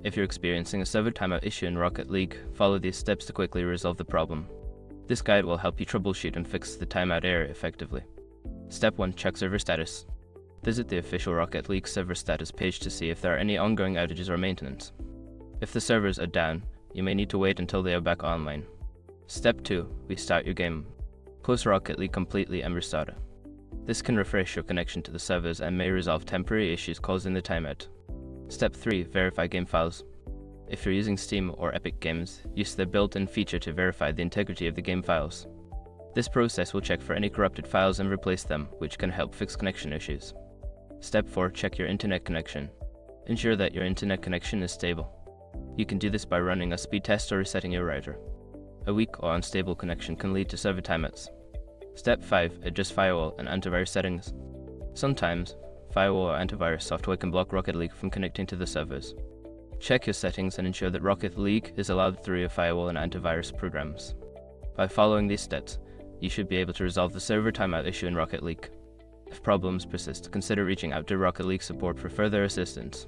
If you're experiencing a server timeout issue in Rocket League, follow these steps to quickly resolve the problem. This guide will help you troubleshoot and fix the timeout error effectively. Step 1. Check server status. Visit the official Rocket League server status page to see if there are any ongoing outages or maintenance. If the servers are down, you may need to wait until they are back online. Step 2. Restart your game. Close Rocket League completely and restart it. This can refresh your connection to the servers and may resolve temporary issues causing the timeout. Step 3. Verify game files. If you're using Steam or Epic Games, use the built-in feature to verify the integrity of the game files. This process will check for any corrupted files and replace them, which can help fix connection issues. Step 4. Check your internet connection. Ensure that your internet connection is stable. You can do this by running a speed test or resetting your router. A weak or unstable connection can lead to server timeouts. Step 5. Adjust firewall and antivirus settings. Sometimes, firewall or antivirus software can block Rocket League from connecting to the servers. Check your settings and ensure that Rocket League is allowed through your firewall and antivirus programs. By following these steps, you should be able to resolve the server timeout issue in Rocket League. If problems persist, consider reaching out to Rocket League support for further assistance.